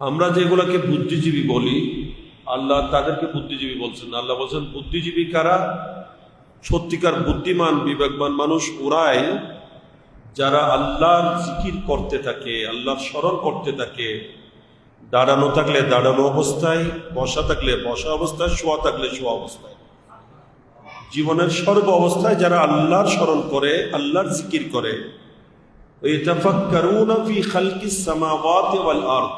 আমরা যেগুলোকে বুদ্ধিজীবী বলি, আল্লাহ তাদেরকে বুদ্ধিজীবী বলছেন। আল্লাহ বলছেন বুদ্ধিজীবী কারা? সত্যিকার বুদ্ধিমান বিবেকবান মানুষ ওরাই যারা আল্লাহর জিকির করতে থাকে, আল্লাহর স্মরণ করতে থাকে, দাঁড়ানো থাকলে দাঁড়ানো অবস্থায়, বসা থাকলে বসা অবস্থায়, শোয়া থাকলে শোয়া অবস্থায়, জীবনের সর্ব অবস্থায় যারা আল্লাহর স্মরণ করে, আল্লাহর জিকির করে। ইয়াতাফাক্কারুনা ফি খালকিস সামাওয়াতি ওয়াল আরদ,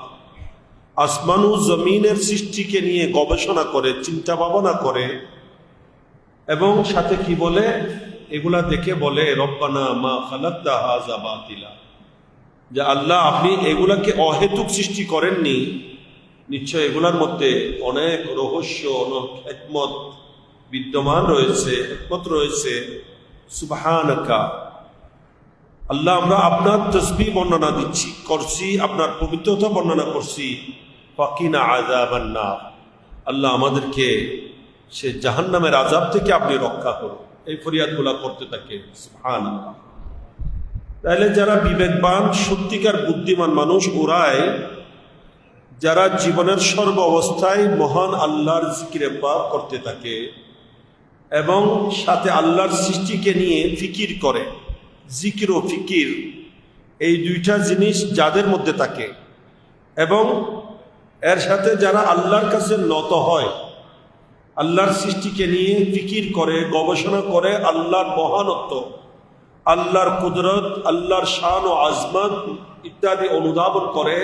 আসমান ও জমিনের সৃষ্টিকে নিয়ে গবেষণা করে, চিন্তা ভাবনা করে, এবং সাথে কি বলে? এগুলা দেখে বলে রব্বানা মা খালাকতা হাযা বাতিলা, যে আল্লাহ আপনি এগুলাকে অহেতুক সৃষ্টি করেননি, নিশ্চয় এগুলার মধ্যে অনেক রহস্য, অনেক হিকমত বিদ্যমান রয়েছে, হিকমত রয়েছে। সুবহানাকা, আল্লাহ আমরা আপনার তাসবিহ বর্ণনা করছি, আপনার পবিত্রতা বর্ণনা করছি। ফাকিনা আযাবান নার, আল্লাহ আমাদেরকে সে জাহান্নামের আযাব থেকে আপনি রক্ষা করুন। এই ফরিয়াদগুলা করতে থাকে। সুবহানাল্লাহ। তাহলে যারা বিবেকবান সত্যিকার বুদ্ধিমান মানুষ ওরাই যারা জীবনের সর্ব অবস্থায় মহান আল্লাহর জিকিরে পাক করতে থাকে এবং সাথে আল্লাহর সৃষ্টিকে নিয়ে ফিকির করে। জিকির ও ফিকির এই দুইটা জিনিস যাদের মধ্যে থাকে এবং এর সাথে যারা আল্লাহর কাছে নত হয়, আল্লাহর সৃষ্টিকে নিয়ে ফিকির করে, গবেষণা করে, আল্লাহর মহানত্ব, আল্লাহর কুদরত, আল্লাহর শান ও আজমত ইত্যাদি অনুধাবন করে,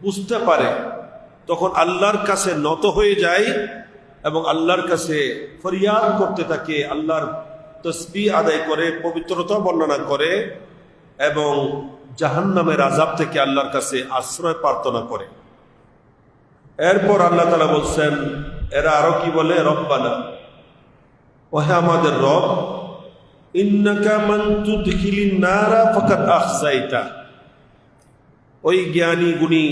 বুঝতে পারে, তখন আল্লাহর কাছে নত হয়ে যায় এবং আল্লাহর কাছে ফরিয়াদ করতে থাকে, আল্লাহর তসবিহ আদায় করে, পবিত্রতা বর্ণনা করে এবং জাহান্নামের আযাব থেকে আল্লাহর কাছে আশ্রয় প্রার্থনা করে। এরপর আল্লাহ তাআলা বলছেন, এরা আরো কি বলে? রব্বানা, ওহে আমাদের রব, ইন্নাকা মান তুদখিলিন নারা ফাকাদ আখযাইতা। ওই জ্ঞানী গুণী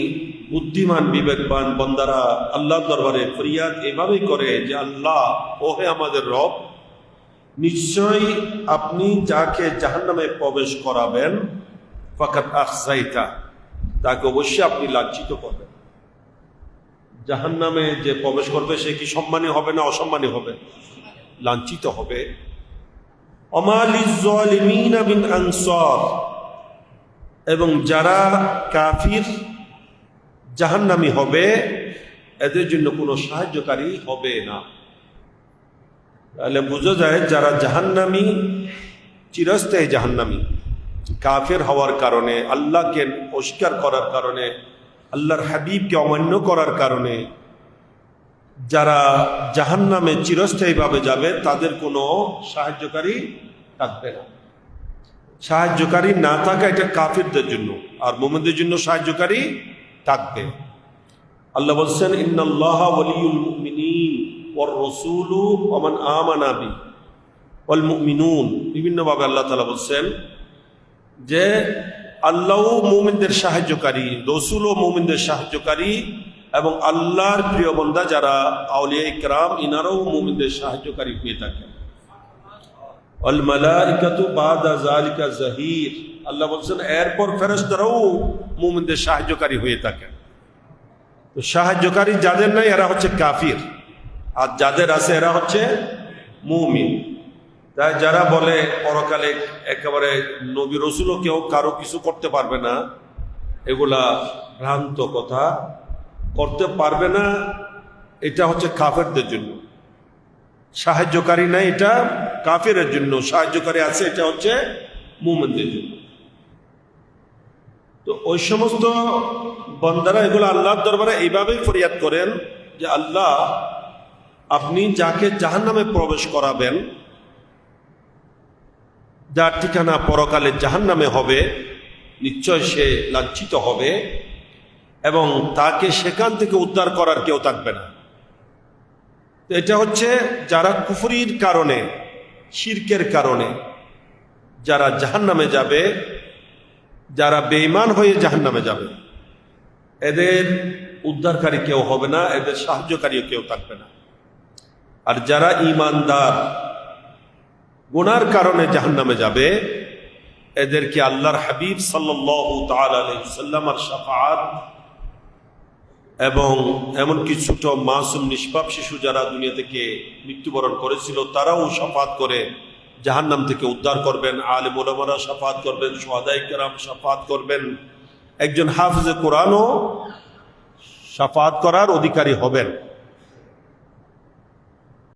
বুদ্ধিমান বিবেকবান বান্দারা আল্লাহর দরবারে ফরিয়াদ এভাবেই করে যে আল্লাহ, ওহে আমাদের রব, নিশ্চয়ই আপনি যাকে জাহান্নামে প্রবেশ করাবেন, ফাকাদ আখযাইতা, তাকে অবশ্যই আপনি লাঞ্ছিত করবেন। জাহান্নামে যে প্রবেশ করবে সে কি সম্মানী হবে না অসম্মানী হবে? লাঞ্ছিত হবে। ওমা লিয-যালিমিনা মিন আনসার, এবং যারা কাফির জাহান্নামী হবে এদের জন্য কোনো সাহায্যকারী হবে না। তাহলে বোঝা যায় যারা জাহান্নামী, চিরস্থায়ী জাহান্নামী, কাফের হওয়ার কারণে, আল্লাহকে অস্বীকার করার কারণে, আল্লাহর হাবিবকে অমান্য করার কারণে যারা জাহান্নামে চিরস্থায়ীভাবে যাবে তাদের কোনো সাহায্যকারী থাকবে না। সাহায্যকারী না থাকা এটা কাফিরদের জন্য, আর মুমিনদের জন্য সাহায্যকারী থাকবে। আল্লাহ বলছেন, ইন্নাল্লাহা ওয়ালিয়ুল মুমিনিন ওয়ার রাসূলু ওয়া মান আমানা বি ওয়াল মুমিনুন। বিভিন্নভাবে আল্লাহ তাআলা বলছেন যে আল্লাহও মুমিনদের সাহায্যকারী, রাসূলও মুমিনদের সাহায্যকারী, এবং আল্লাহর প্রিয় বান্দা যারা আউলিয়া ইকরাম ইনারাও মুমিনদের সাহায্যকারী হয়ে থাকেন। ওয়াল মালাইকাতু বাদা যালিকা যাহির, আল্লাহ বলছেন এরপর ফেরেশতারাও মুমিনদের সাহায্যকারী হয়ে থাকেন। তো সাহায্যকারী যাদের নাই এরা হচ্ছে কাফির, আর যাদের আছে এরা হচ্ছে মুমিন। তাই যারা বলে পরকালে একেবারে নবী রসুলও কেউ কারো কিছু করতে পারবে না, এগুলা ভ্রান্ত কথা। করতে পারবে না এটা হচ্ছে কাফেরদের জন্য, সাহায্যকারী নাই এটা কাফেরের জন্য, সাহায্যকারী আছে এটা হচ্ছে মুমিনদের জন্য। তো ওই সমস্ত বান্দারা এগুলো আল্লাহর দরবারে এইভাবেই ফরিয়াদ করেন যে আল্লাহ, আপনি যাকে জাহান্নামে প্রবেশ করাবেন, যার ঠিকানা পরকালে জাহান্নামে হবে, নিশ্চয় সে লাঞ্ছিত হবে এবং তাকে সেখান থেকে উদ্ধার করার কেউ থাকবে না। এটা হচ্ছে যারা কুফরির কারণে, শিরকের কারণে যারা জাহান্নামে যাবে, যারা বেঈমান হয়ে জাহান্নামে যাবে, এদের উদ্ধারকারী কেউ হবে না, এদের সাহায্যকারীও কেউ থাকবে না। আর যারা ঈমানদার গুনার কারণে জাহান্নামে যাবে, এদেরকে আল্লাহর হাবিব সাল্লাল্লাহু তাআলা আলাইহি ওয়াসাল্লামের শাফাআত এবং এমনকি ছোট মাসুম নিষ্পাপ শিশু যারা দুনিয়া থেকে মৃত্যুবরণ করেছিল তারাও শাফাত করে জাহান্নাম থেকে উদ্ধার করবেন। আলেম ওলামারা শাফাত করবেন, শুহাদায়ে কেরাম শাফাত করবেন, একজন হাফিজে কোরআনও শাফাত করার অধিকারী হবেন।